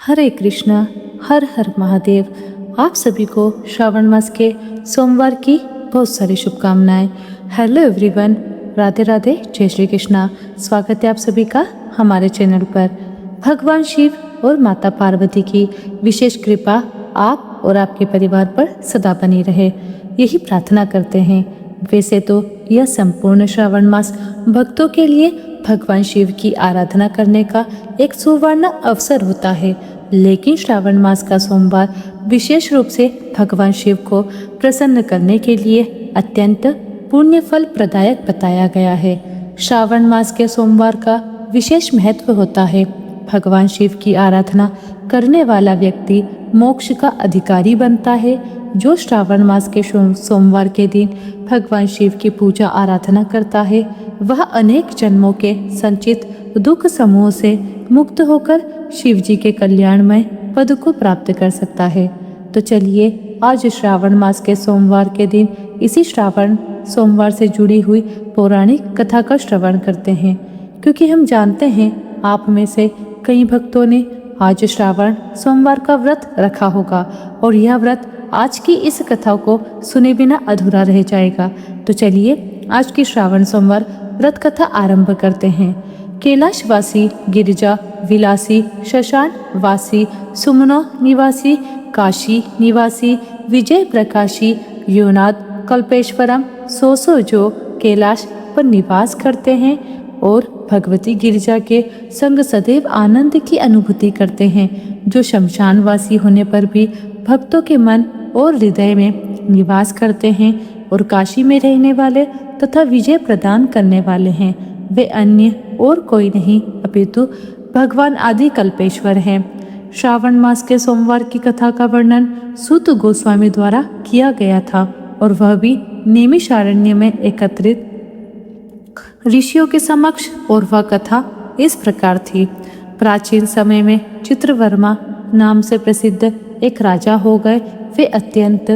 हरे कृष्णा। हर हर महादेव। आप सभी को श्रावण मास के सोमवार की बहुत सारी शुभकामनाएं। हेलो एवरीवन, राधे राधे, जय श्री कृष्णा। स्वागत है आप सभी का हमारे चैनल पर। भगवान शिव और माता पार्वती की विशेष कृपा आप और आपके परिवार पर सदा बनी रहे, यही प्रार्थना करते हैं। वैसे तो यह संपूर्ण श्रावण मास भक्तों के लिए भगवान शिव की आराधना करने का एक सुवर्ण अवसर होता है, लेकिन श्रावण मास का सोमवार विशेष रूप से भगवान शिव को प्रसन्न करने के लिए अत्यंत पुण्य फल प्रदायक बताया गया है। श्रावण मास के सोमवार का विशेष महत्व होता है। भगवान शिव की आराधना करने वाला व्यक्ति मोक्ष का अधिकारी बनता है। जो श्रावण मास के सोमवार के दिन भगवान शिव की पूजा आराधना करता है, वह अनेक जन्मों के संचित दुख समूह से मुक्त होकर शिव जी के कल्याणमय पद को प्राप्त कर सकता है। तो चलिए आज श्रावण मास के सोमवार के दिन इसी श्रावण सोमवार से जुड़ी हुई पौराणिक कथा का श्रवण करते हैं, क्योंकि हम जानते हैं आप में से कई भक्तों ने आज श्रावण सोमवार का व्रत रखा होगा और यह व्रत आज की इस कथा को सुने बिना अधूरा रह जाएगा। तो चलिए आज की श्रावण सोमवार व्रत कथा आरंभ करते हैं। कैलाशवासी, गिरिजा विलासी, शशान वासी, सुमनो निवासी, काशी निवासी, विजय प्रकाशी, योनाद कल्पेश्वरम सो जो कैलाश पर निवास करते हैं और भगवती गिरिजा के संग सदैव आनंद की अनुभूति करते हैं, जो शमशानवासी होने पर भी भक्तों के मन और हृदय में निवास करते हैं और काशी में रहने वाले तथा विजय प्रदान करने वाले हैं। वे अन्य और कोई नहीं अपितु भगवान आदि कल्पेश्वर हैं। श्रावण मास के सोमवार की कथा का वर्णन सूत गोस्वामी द्वारा किया गया था और वह भी नैमिषारण्य में एकत्रित ऋषियों के समक्ष, और वह कथा इस प्रकार थी। प्राचीन समय में चित्रवर्मा नाम से प्रसिद्ध एक राजा हो गए। वे अत्यंत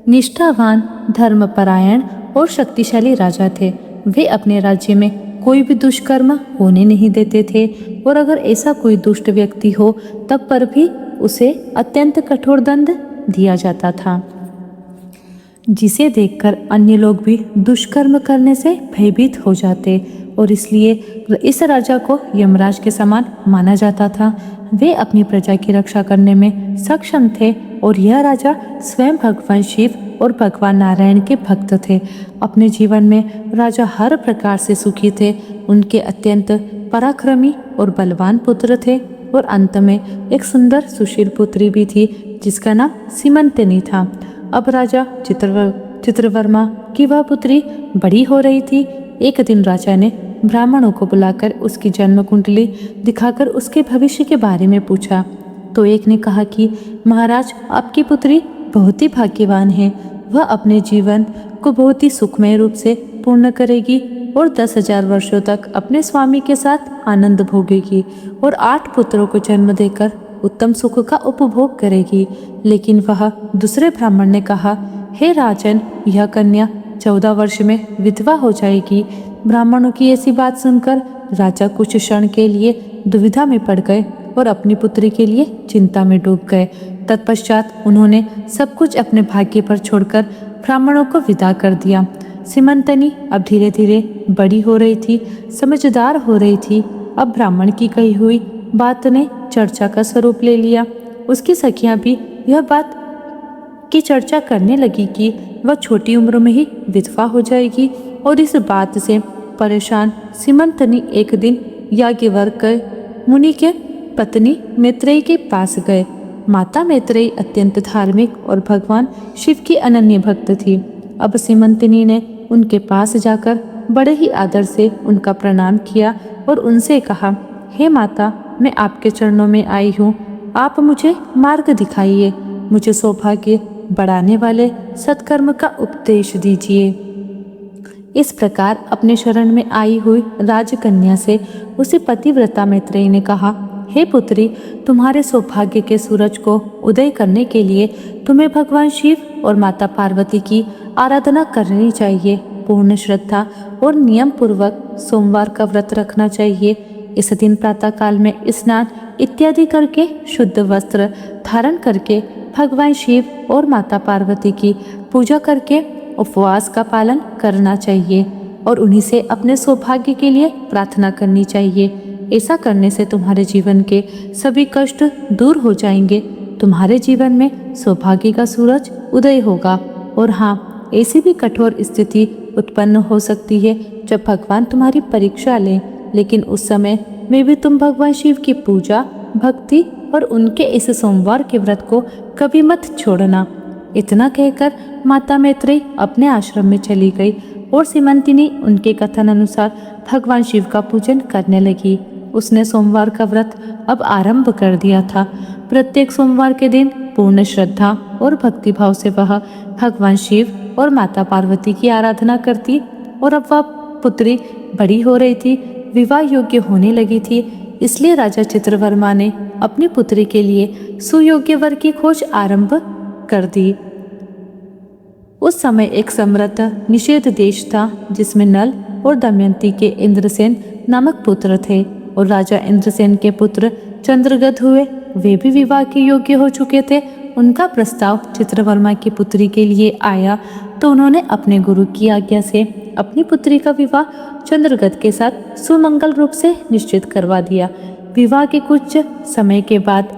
निष्ठावान, धर्मपरायण और शक्तिशाली राजा थे। वे अपने राज्य में कोई भी दुष्कर्म होने नहीं देते थे और अगर ऐसा कोई दुष्ट व्यक्ति हो तब पर भी उसे अत्यंत कठोर दंड दिया जाता था, जिसे देखकर अन्य लोग भी दुष्कर्म करने से भयभीत हो जाते और इसलिए इस राजा को यमराज के समान माना जाता था। वे अपनी प्रजा की रक्षा करने में सक्षम थे और यह राजा स्वयं भगवान शिव और भगवान नारायण के भक्त थे। अपने जीवन में राजा हर प्रकार से सुखी थे। उनके अत्यंत पराक्रमी और बलवान पुत्र थे और अंत में एक सुंदर सुशील पुत्री भी थी, जिसका नाम सीमंतनी था। अब राजा चित्रवर्मा की वह पुत्री बड़ी हो रही थी। एक दिन राजा ने ब्राह्मणों को बुलाकर उसकी जन्म कुंडली दिखाकर उसके भविष्य के बारे में पूछा। तो एक ने कहा कि महाराज, आपकी पुत्री बहुत ही भाग्यवान है। वह अपने जीवन को बहुत ही सुखमय रूप से पूर्ण करेगी और 10,000 वर्षों तक अपने स्वामी के साथ आनंद भोगेगी और 8 पुत्रों को जन्म देकर उत्तम सुख का उपभोग करेगी। लेकिन वह दूसरे ब्राह्मण ने कहा, हे राजन, यह कन्या 14 वर्ष में विधवा हो जाएगी। ब्राह्मणों की ऐसी बात सुनकर राजा कुछ क्षण के लिए दुविधा में पड़ गए और अपनी पुत्री के लिए चिंता में डूब गए। तत्पश्चात उन्होंने सब कुछ अपने भाग्य पर छोड़कर ब्राह्मणों को विदा कर दिया। सीमंतनी अब धीरे धीरे बड़ी हो रही थी, समझदार हो रही थी। अब ब्राह्मण की कही हुई बात ने चर्चा का स्वरूप ले लिया। उसकी सखियां भी यह बात की चर्चा करने लगी कि वह छोटी उम्र में ही विधवा हो जाएगी और इस बात से परेशान सीमंतनी एक दिन याज्ञवल्क्य मुनि के पत्नी मैत्रेयी के पास गए। माता मैत्रेयी अत्यंत धार्मिक और भगवान शिव की अनन्य भक्त थी। अब सीमंतनी ने उनके पास जाकर बड़े ही आदर से उनका प्रणाम किया और उनसे कहा, हे माता, मैं आपके चरणों में आई हूँ। आप मुझे मार्ग दिखाइए, मुझे सौभाग्य बढ़ाने वाले सत्कर्म का उपदेश दीजिए। इस प्रकार अपने शरण में आई हुई राजकन्या से उसे पतिव्रता मैत्रेयी ने कहा, हे पुत्री, तुम्हारे सौभाग्य के सूरज को उदय करने के लिए तुम्हें भगवान शिव और माता पार्वती की आराधना करनी चाहिए। पूर्ण श्रद्धा और नियम पूर्वक सोमवार का व्रत रखना चाहिए। इस दिन प्रातः काल में स्नान इत्यादि करके शुद्ध वस्त्र धारण करके भगवान शिव और माता पार्वती की पूजा करके उपवास का पालन करना चाहिए और उन्हीं से अपने सौभाग्य के लिए प्रार्थना करनी चाहिए। ऐसा करने से तुम्हारे जीवन के सभी कष्ट दूर हो जाएंगे, तुम्हारे जीवन में सौभाग्य का सूरज उदय होगा। और हाँ, ऐसी भी कठोर स्थिति उत्पन्न हो सकती है जब भगवान तुम्हारी परीक्षा लें, लेकिन उस समय में भी तुम भगवान शिव की पूजा भक्ति और उनके इस सोमवार के व्रत को कभी मत छोड़ना। इतना कहकर माता मैत्रेयी अपने आश्रम में चली गई और सीमंतिनी उनके कथन अनुसार भगवान शिव का पूजन करने लगी। उसने सोमवार का व्रत अब आरंभ कर दिया था। प्रत्येक सोमवार के दिन पूर्ण श्रद्धा और भक्तिभाव से वह भगवान शिव और माता पार्वती की आराधना करती और अब वह पुत्री बड़ी हो रही थी, विवाह योग्य होने लगी थी, इसलिए राजा चित्रवर्मा ने अपनी पुत्री के लिए सुयोग्य वर की खोज आरंभ कर दी। उस समय एक समृद्ध निषेध देश था जिसमें नल और दमयंती के इंद्रसेन नामक पुत्र थे और राजा इंद्रसेन के पुत्र चंद्रगत हुए। वे भी विवाह के योग्य हो चुके थे। उनका प्रस्ताव चित्रवर्मा की पुत्री के लिए आया तो उन्होंने अपने गुरु की आज्ञा से अपनी पुत्री का विवाह चंद्रगत के साथ सुमंगल रूप से निश्चित करवा दिया। विवाह के कुछ समय के बाद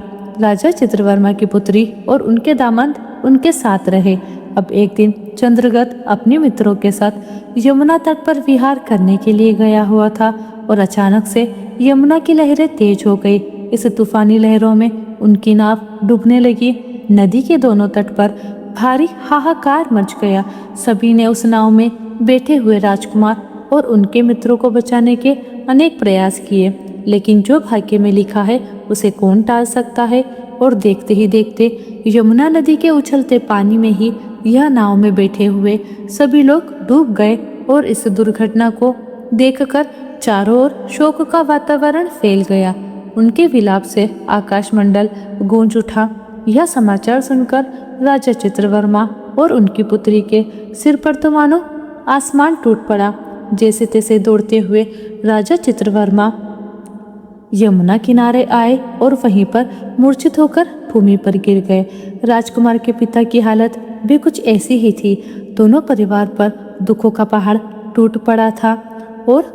राजा चित्रवर्मा की पुत्री और उनके दामाद उनके साथ रहे। अब एक दिन चंद्रगत अपने मित्रों के साथ यमुना तट पर विहार करने के लिए गया हुआ था और अचानक से यमुना की लहरें तेज हो गई। इस तूफानी लहरों में उनकी नाव डूबने लगी। नदी के दोनों तट पर भारी हाहाकार मच गया। सभी ने उस नाव में बैठे हुए राजकुमार और उनके मित्रों को बचाने के अनेक प्रयास किए, लेकिन जो भाग्य में लिखा है उसे कौन टाल सकता है। और देखते ही देखते यमुना नदी के उछलते पानी में ही यह नाव में बैठे हुए सभी लोग डूब गए और इस दुर्घटना को देखकर चारों ओर शोक का वातावरण फैल गया। उनके विलाप से आकाशमंडल गूंज उठा। यह समाचार सुनकर राजा चित्रवर्मा और उनकी पुत्री के सिर पर तो मानो आसमान टूट पड़ा। जैसे तैसे दौड़ते हुए राजा चित्रवर्मा यमुना किनारे आए और वहीं पर मूर्छित होकर भूमि पर गिर गए। राजकुमार के पिता की हालत भी कुछ ऐसी ही थी। दोनों परिवार पर दुखों का पहाड़ टूट पड़ा था और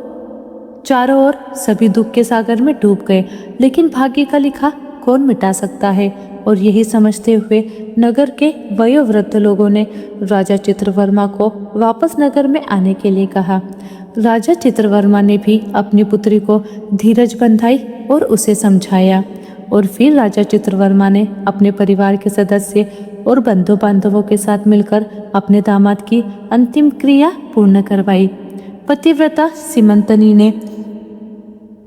चारों ओर सभी दुख के सागर में डूब गए, लेकिन भाग्य का लिखा कौन मिटा सकता है। और यही समझते हुए नगर के वयोवृद्ध लोगों ने राजा चित्रवर्मा को वापस नगर में आने के लिए कहा। राजा चित्रवर्मा ने भी अपनी पुत्री को धीरज बंधाई और उसे समझाया और फिर राजा चित्रवर्मा ने अपने परिवार के सदस्य और बंधु बांधवों के साथ मिलकर अपने दामाद की अंतिम क्रिया पूर्ण करवाई। पतिव्रता सीमंतनी ने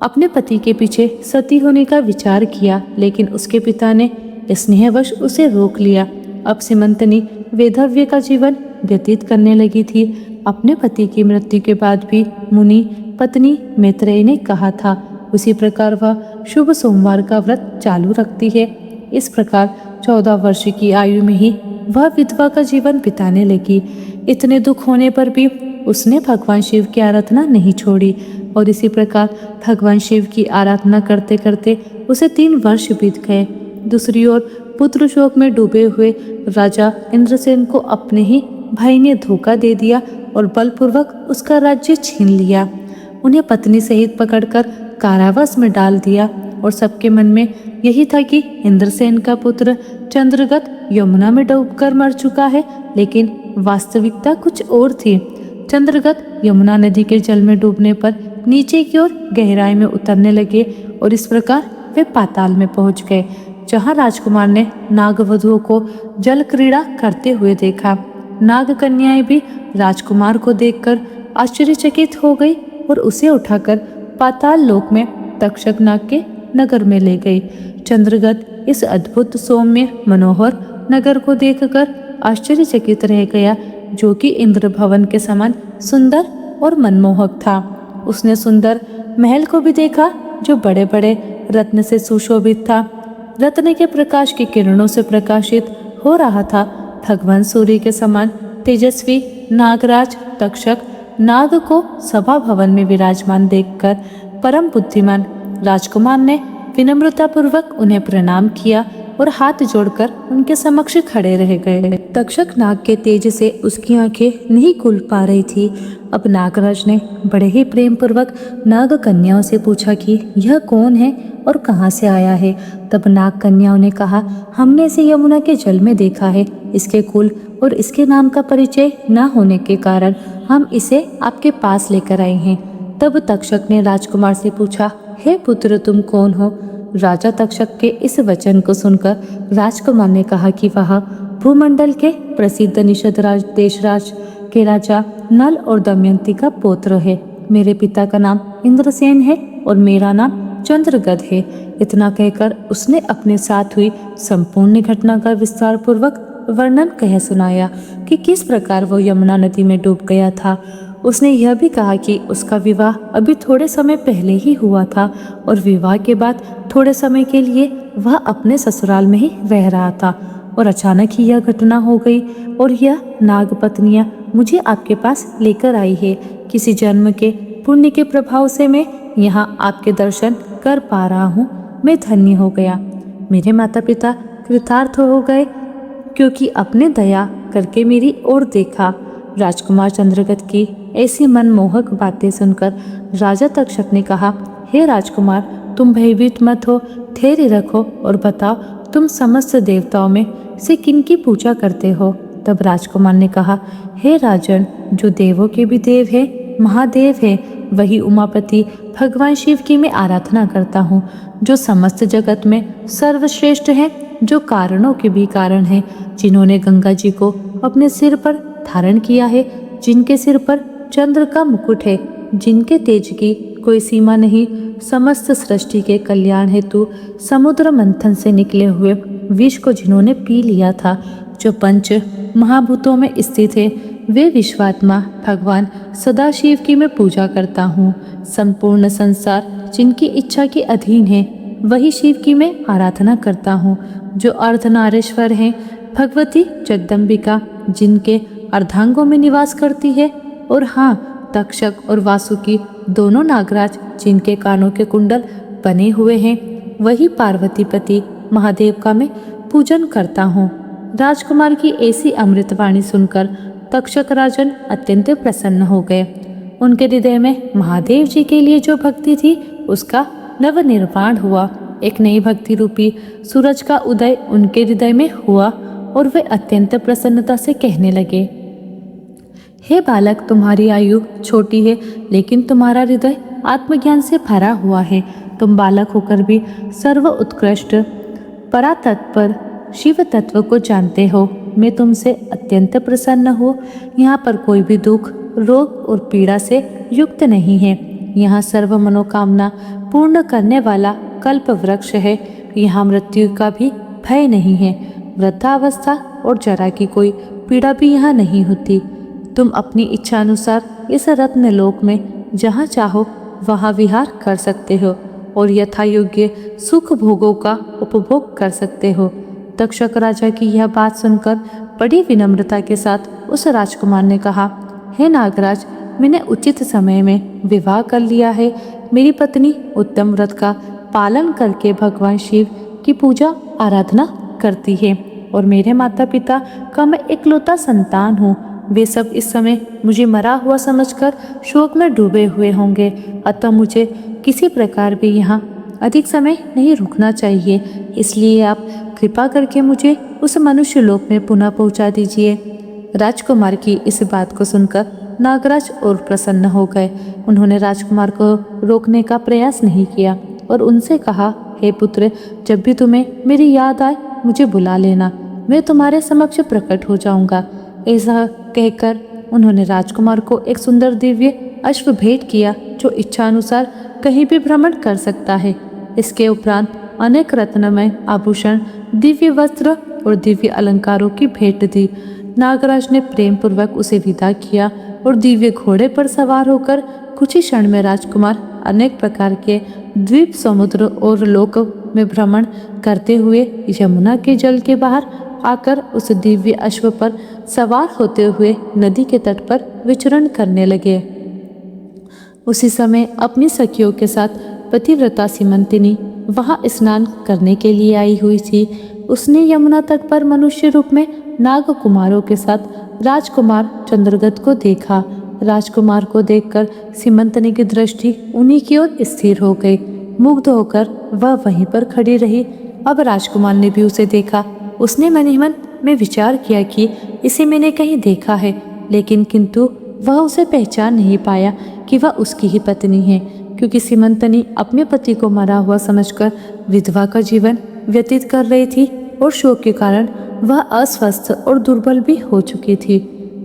अपने पति के पीछे सती होने का विचार किया, लेकिन उसके पिता ने स्नेहवश उसे रोक लिया। अब सीमंतनी वैधव्य का जीवन व्यतीत करने लगी थी। अपने पति की मृत्यु के बाद भी मुनि पत्नी मैत्रेयी ने कहा था, उसी प्रकार वह शुभ सोमवार का व्रत चालू रखती है। इस प्रकार 14 वर्ष की आयु में ही वह विधवा का जीवन बिताने लगी। इतने दुख होने पर भी उसने भगवान शिव की आराधना नहीं छोड़ी और इसी प्रकार भगवान शिव की आराधना करते करते उसे 3 वर्ष बीत गए। दूसरी ओर पुत्र शोक में डूबे हुए राजा इंद्रसेन को अपने ही भाई ने धोखा दे दिया और बलपूर्वक उसका राज्य छीन लिया। उन्हें पत्नी सहित पकड़कर कारावास में डाल दिया और सबके मन में यही था कि इंद्रसेन का पुत्र चंद्रगत यमुना में डूबकर मर चुका है, लेकिन वास्तविकता कुछ और थी। चंद्रगत यमुना नदी के जल में डूबने पर नीचे की ओर गहराई में उतरने लगे और इस प्रकार वे पाताल में पहुंच गए, जहां राजकुमार ने नागवधुओं को जल क्रीड़ा करते हुए देखा। नाग कन्याएं भी राजकुमार को देखकर आश्चर्यचकित हो गई और उसे उठाकर पाताल लोक में तक्षक नाग के नगर में ले गई। चंद्रगत इस अद्भुत सौम्य मनोहर नगर को देखकर आश्चर्यचकित रह गया, जो कि इंद्र भवन के समान सुंदर और मनमोहक था। उसने सुंदर महल को भी देखा, जो बड़े बड़े रत्न से सुशोभित था। रत्न के प्रकाश की किरणों से प्रकाशित हो रहा था। भगवान सूर्य के समान तेजस्वी नागराज तक्षक नाग को सभा भवन में विराजमान देखकर परम बुद्धिमान राजकुमार ने विनम्रतापूर्वक उन्हें प्रणाम किया और हाथ जोड़कर उनके समक्ष खड़े रह गए। तक्षक नाग के तेज से उसकी आंखें नहीं खुल पा रही थी। अब नागराज ने बड़े ही प्रेम पूर्वक नाग कन्याओं से पूछा कि यह कौन है और कहाँ से आया है। तब नाग कन्याओं ने कहा, हमने इसे यमुना के जल में देखा है। इसके कुल और इसके नाम का परिचय न होने के कारण हम इसे आपके पास लेकर आए हैं। तब तक्षक ने राजकुमार से पूछा, हे पुत्र, तुम कौन हो? राजा तक्षक के इस वचन को सुनकर राजकुमार ने कहा कि वह भूमंडल के प्रसिद्ध निषदराज देशराज के राजा नल और दमयंती का पुत्र है। मेरे पिता का नाम इंद्रसेन है और मेरा नाम चंद्रगद है। इतना कहकर उसने अपने साथ हुई संपूर्ण घटना का विस्तार पूर्वक वर्णन कह सुनाया कि किस प्रकार वो यमुना नदी में डूब गया था। उसने यह भी कहा कि उसका विवाह अभी थोड़े समय पहले ही हुआ था और विवाह के बाद थोड़े समय के लिए वह अपने ससुराल में ही रह रहा था और अचानक ही यह घटना हो गई और यह नाग पत्नियां मुझे आपके पास लेकर आई है। किसी जन्म के पुण्य के प्रभाव से मैं यहाँ आपके दर्शन कर पा रहा हूँ। मैं धन्य हो गया। मेरे माता पिता कृतार्थ हो गए क्योंकि अपने दया करके मेरी ओर देखा। राजकुमार चंद्रगत की ऐसी मनमोहक बातें सुनकर राजा तक्षक ने कहा, हे राजकुमार, तुम भयभीत मत हो, धैर्य रखो और बताओ तुम समस्त देवताओं में से किनकी पूजा करते हो। तब राजकुमार ने कहा, हे राजन, जो देवों के भी देव है, महादेव है, वही उमापति भगवान शिव की मैं आराधना करता हूँ, जो समस्त जगत में सर्वश्रेष्ठ है, जो कारणों के भी कारण है, जिन्होंने गंगा जी को अपने सिर पर धारण किया है, जिनके सिर पर चंद्र का मुकुट है, जिनके तेज की कोई सीमा नहीं, समस्त सृष्टि के कल्याण हेतु समुद्र मंथन से निकले हुए विष को जिन्होंने पी लिया था, जो पंच महाभूतों में स्थित है, वे विश्वात्मा भगवान सदाशिव की मैं पूजा करता हूँ। संपूर्ण संसार जिनकी इच्छा के अधीन है, वही शिव की मैं आराधना करता हूँ। जो अर्धनारीश्वर हैं, भगवती जगदम्बिका जिनके अर्धांगों में निवास करती है, और हाँ, तक्षक और वासुकी दोनों नागराज जिनके कानों के कुंडल बने हुए हैं, वही पार्वतीपति महादेव का मैं पूजन करता हूँ। राजकुमार की ऐसी अमृतवाणी सुनकर तक्षक राजन अत्यंत प्रसन्न हो गए। उनके हृदय में महादेव जी के लिए जो भक्ति थी, उसका नवनिर्वाण हुआ। एक नई भक्ति रूपी सूरज का उदय उनके हृदय में हुआ और वे अत्यंत प्रसन्नता से कहने लगे, हे बालक, तुम्हारी आयु छोटी है, लेकिन तुम्हारा हृदय आत्मज्ञान से भरा हुआ है। तुम बालक होकर भी सर्व उत्कृष्ट परातत्पर शिव तत्व को जानते हो। मैं तुमसे अत्यंत प्रसन्न हूँ। यहाँ पर कोई भी दुख, रोग और पीड़ा से युक्त नहीं है। यहाँ सर्व मनोकामना पूर्ण करने वाला कल्प वृक्ष है। यहाँ मृत्यु का भी भय नहीं है। वृद्धावस्था और जरा की कोई पीड़ा भी यहाँ नहीं होती। तुम अपनी इच्छा अनुसार इस रत्न लोक में जहाँ चाहो वहाँ विहार कर सकते हो और यथा योग्य सुख भोगों का उपभोग कर सकते हो। तक्षक राजा की यह बात सुनकर बड़ी विनम्रता के साथ उस राजकुमार ने कहा, हे नागराज, मैंने उचित समय में विवाह कर लिया है। मेरी पत्नी उत्तम व्रत का पालन करके भगवान शिव की पूजा आराधना करती है और मेरे माता पिता का मैं इकलौता संतान हूँ। वे सब इस समय मुझे मरा हुआ समझकर शोक में डूबे हुए होंगे, अतः मुझे किसी प्रकार भी यहाँ अधिक समय नहीं रुकना चाहिए। इसलिए आप कृपा करके मुझे उस मनुष्य लोक में पुनः पहुँचा दीजिए। राजकुमार की इस बात को सुनकर नागराज और प्रसन्न हो गए। उन्होंने राजकुमार को रोकने का प्रयास नहीं किया और उनसे कहा, हे पुत्र, जब भी तुम्हें मेरी याद आए मुझे बुला लेना, मैं तुम्हारे समक्ष प्रकट हो जाऊंगा। ऐसा कहकर उन्होंने राजकुमार को एक सुंदर दिव्य अश्व भेंट किया, जो इच्छा अनुसार कहीं भी भ्रमण कर सकता है। इसके उपरांत अनेक रत्नमय आभूषण, दिव्य वस्त्र और दिव्य अलंकारों की भेंट दी। नागराज ने प्रेम पूर्वक उसे विदा किया और दिव्य घोड़े पर सवार होकर कुछ ही क्षण में राजकुमार अनेक प्रकार के द्वीप, समुद्र और लोक में भ्रमण करते हुए यमुना के जल के बाहर आकर उस दिव्य अश्व पर सवार होते हुए नदी के तट पर विचरण करने लगे। उसी समय अपनी सखियों के साथ पतिव्रता सीमंतिनी वहां स्नान करने के लिए आई हुई थी। उसने यमुना तट पर मनुष्य रूप में नाग कुमारों के साथ राजकुमार चंद्रगत को देखा। राजकुमार को देखकर सीमंतनी की दृष्टि उन्हीं की ओर स्थिर हो गई। मुग्ध होकर वह वहीं पर खड़ी रही। अब राजकुमार ने भी उसे देखा। उसने मन ही मन में विचार किया कि इसे मैंने कहीं देखा है, लेकिन किंतु वह उसे पहचान नहीं पाया कि वह उसकी ही पत्नी है, क्योंकि सीमंतनी अपने पति को मरा हुआ समझकर विधवा का जीवन व्यतीत कर रही थी और शोक के कारण वह अस्वस्थ और दुर्बल भी हो चुकी थी।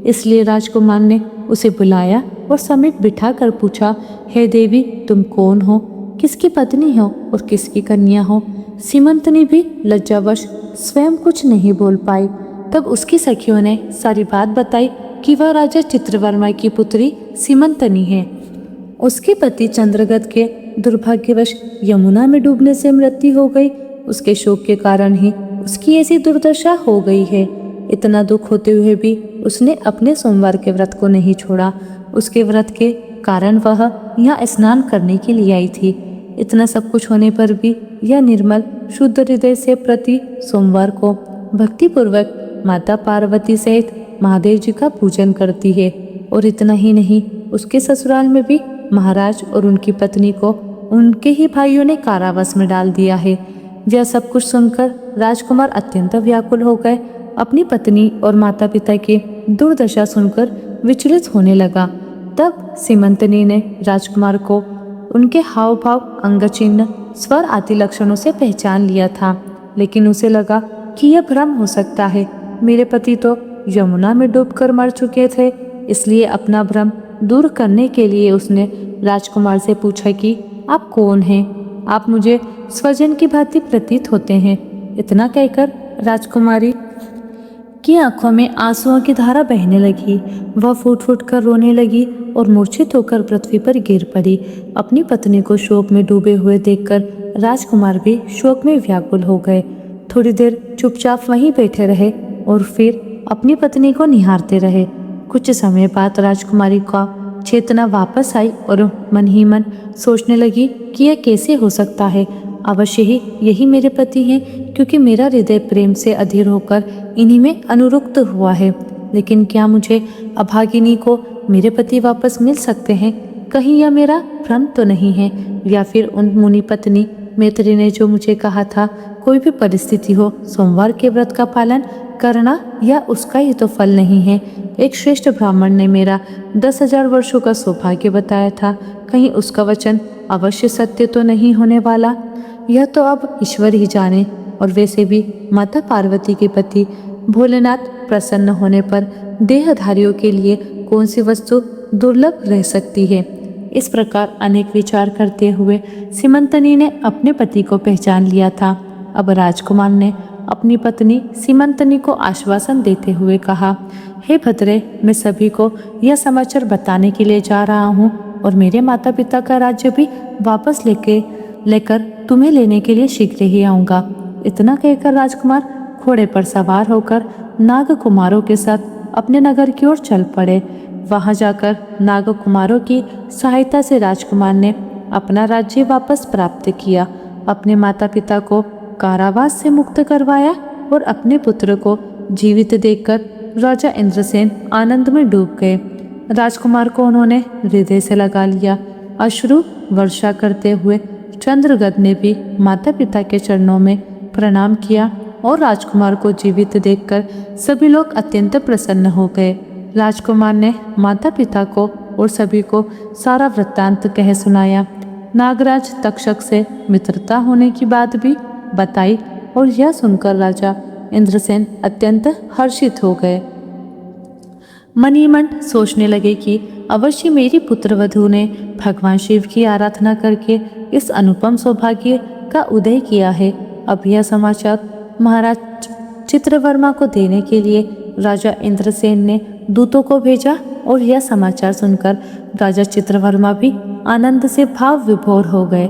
इसलिए राजकुमार ने उसे बुलाया और समीप बिठाकर पूछा, हे देवी, तुम कौन हो, किसकी पत्नी हो और किसकी कन्या हो? सीमंतनी भी लज्जावश स्वयं कुछ नहीं बोल पाई। तब उसकी सखियों ने सारी बात बताई कि वह राजा चित्रवर्मा की पुत्री सीमंतनी है। उसके पति चंद्रगत के दुर्भाग्यवश यमुना में डूबने से मृत्यु हो गई। उसके शोक के कारण ही उसकी ऐसी दुर्दशा हो गई है। इतना दुख होते हुए भी उसने अपने सोमवार के व्रत को नहीं छोड़ा। उसके व्रत के कारण वह यहाँ स्नान करने के लिए आई थी। इतना सब कुछ होने पर भी यह निर्मल शुद्ध हृदय से प्रति सोमवार को भक्तिपूर्वक माता पार्वती सहित महादेव जी का पूजन करती है। और इतना ही नहीं, उसके ससुराल में भी महाराज और उनकी पत्नी को उनके ही भाइयों ने कारावास में डाल दिया है। यह सब कुछ सुनकर राजकुमार अत्यंत व्याकुल हो गए। अपनी पत्नी और माता पिता की दुर्दशा सुनकर विचलित होने लगा। तब सीमंतनी ने राजकुमार को उनके हाव भाव, अंग चिन्ह, स्वर आदि लक्षणों से पहचान लिया था, लेकिन उसे लगा कि यह भ्रम हो सकता है। मेरे पति तो यमुना में डूबकर मर चुके थे। इसलिए अपना भ्रम दूर करने के लिए उसने राजकुमार से पूछा कि आप कौन हैं? आप मुझे स्वजन की भांति प्रतीत होते हैं। इतना कहकर राजकुमारी की आंखों में आंसुओं की धारा बहने लगी। वह फूट फूट कर रोने लगी और मूर्छित होकर पृथ्वी पर गिर पड़ी। अपनी पत्नी को शोक में डूबे हुए देखकर राजकुमार भी शोक में व्याकुल हो गए। थोड़ी देर चुपचाप वहीं बैठे रहे और फिर अपनी पत्नी को निहारते रहे। कुछ समय बाद राजकुमारी का चेतना वापस आई और मन ही मन सोचने लगी कि यह कैसे हो सकता है। अवश्य ही यही मेरे पति हैं, क्योंकि मेरा हृदय प्रेम से अधीर होकर इन्हीं में अनुरक्त हुआ है। लेकिन क्या मुझे अभागिनी को मेरे पति वापस मिल सकते हैं? कहीं यह मेरा भ्रम तो नहीं है, या फिर उन मुनि पत्नी मैत्री ने जो मुझे कहा था, कोई भी परिस्थिति हो सोमवार के व्रत का पालन करना, या उसका ही तो फल नहीं है। एक श्रेष्ठ ब्राह्मण ने मेरा 10,000 वर्षों का सौभाग्य बताया था, कहीं उसका वचन अवश्य सत्य तो नहीं होने वाला। यह तो अब ईश्वर ही जाने। और वैसे भी माता पार्वती के पति भोलेनाथ प्रसन्न होने पर देहधारियों के लिए कौन सी वस्तु दुर्लभ रह सकती है। इस प्रकार अनेक विचार करते हुए सीमंतनी ने अपने पति को पहचान लिया था। अब राजकुमार ने अपनी पत्नी सीमंतनी को आश्वासन देते हुए कहा, हे भद्रे, मैं सभी को यह समाचार बताने के लिए जा रहा हूँ और मेरे माता पिता का राज्य भी वापस लेकर तुम्हें लेने के लिए शीघ्र ही आऊँगा। इतना कहकर राजकुमार घोड़े पर सवार होकर नाग कुमारों के साथ अपने नगर की ओर चल पड़े। वहां जाकर नाग कुमारों की सहायता से राजकुमार ने अपना राज्य वापस प्राप्त किया, अपने माता पिता को कारावास से मुक्त करवाया और अपने पुत्र को जीवित देखकर राजा इंद्रसेन आनंद में डूब गए। राजकुमार को उन्होंने हृदय से लगा लिया। अश्रु वर्षा करते हुए चंद्रगत ने भी माता पिता के चरणों में प्रणाम किया और राजकुमार को जीवित देखकर सभी लोग अत्यंत प्रसन्न हो गए। राजकुमार ने माता पिता को और सभी को सारा वृत्तांत कह सुनाया। नागराज तक्षक से मित्रता होने की बात भी बताई और यह सुनकर राजा इंद्रसेन अत्यंत हर्षित हो गए। मन ही मन सोचने लगे कि अवश्य मेरी पुत्रवधू ने भगवान शिव की आराधना करके इस अनुपम सौभाग्य का उदय किया है। अब यह समाचार महाराज चित्रवर्मा को देने के लिए राजा इंद्रसेन ने दूतों को भेजा और यह समाचार सुनकर राजा चित्रवर्मा भी आनंद से भाव विभोर हो गए।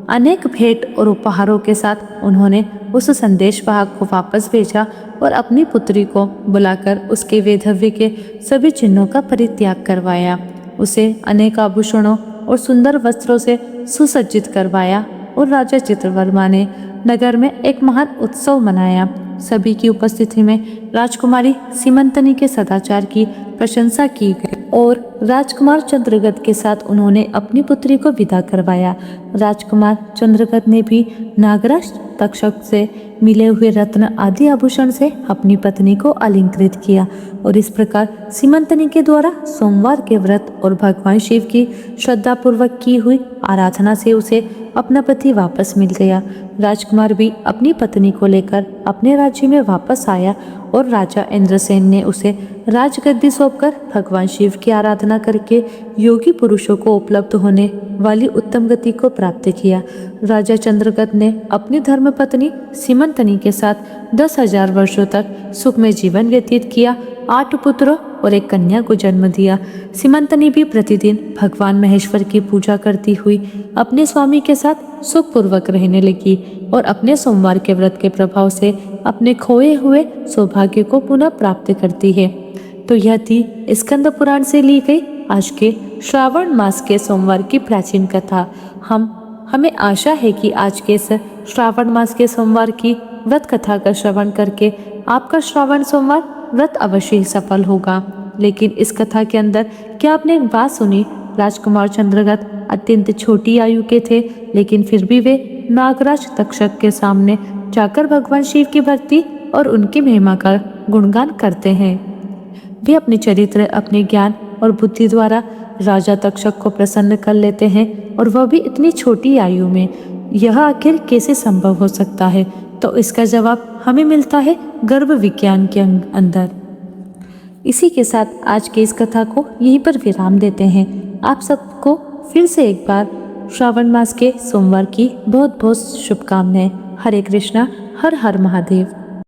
अनेक भेंट और उपहारों के साथ उन्होंने उस संदेश वाहक को वापस भेजा और अपनी पुत्री को बुलाकर उसके वैधव्य के सभी चिन्हों का परित्याग करवाया। उसे अनेक आभूषणों और सुंदर वस्त्रों से सुसज्जित करवाया और राजा चित्रवर्मा ने नगर में एक महान उत्सव मनाया। सभी की उपस्थिति में राजकुमारी सीमंतनी के सदाचार की प्रशंसा की गई और राजकुमार चंद्रगत के साथ उन्होंने अपनी पुत्री को विदा करवाया। राजकुमार चंद्रगत ने भी नागराज तक्षक से मिले हुए रत्न आदि आभूषण से अपनी पत्नी को अलंकृत किया और इस प्रकार सीमंतनी के द्वारा सोमवार के व्रत और भगवान शिव की श्रद्धापूर्वक की हुई आराधना से उसे अपना पति वापस मिल गया। राजकुमार भी अपनी पत्नी को लेकर अपने राज्य में वापस आया और राजा इंद्रसेन ने उसे राजगद्दी सौंपकर भगवान शिव की आराधना करके योगी पुरुषों को उपलब्ध होने वाली उत्तम गति को प्राप्त किया। राजा चंद्रगत ने अपनी धर्मपत्नी सीमंतनी के साथ 10,000 वर्षों तक सुखमय जीवन व्यतीत किया। 8 पुत्रों और एक कन्या को जन्म दिया। सीमंतनी भी प्रतिदिन भगवान महेश्वर की पूजा करती हुई अपने स्वामी के साथ सुखपूर्वक रहने लगी और अपने सोमवार के व्रत के प्रभाव से अपने खोए हुए सौभाग्य को पुनः प्राप्त करती है। तो यह थी स्कंद पुराण से ली गई आज के श्रावण मास के सोमवार की प्राचीन कथा। हमें आशा है कि आज के इस श्रावण मास के सोमवार की व्रत कथा का श्रवण करके आपका श्रावण सोमवार व्रत अवश्य ही सफल होगा। लेकिन इस कथा के अंदर क्या आपने एक बात सुनी? राजकुमार चंद्रगत अत्यंत छोटी आयु के थे, लेकिन फिर भी वे नागराज तक्षक के सामने जाकर भगवान शिव की भक्ति और उनकी महिमा का गुणगान करते हैं। वे अपने चरित्र, अपने ज्ञान और बुद्धि द्वारा राजा तक्षक को प्रसन्न कर लेते हैं और वह भी इतनी छोटी आयु में। यह आखिर कैसे संभव हो सकता है? तो इसका जवाब हमें मिलता है गर्भ विज्ञान के अंदर। इसी के साथ आज की इस कथा को यहीं पर विराम देते हैं। आप सबको फिर से एक बार श्रावण मास के सोमवार की बहुत बहुत शुभकामनाएं। हरे कृष्णा, हर हर महादेव।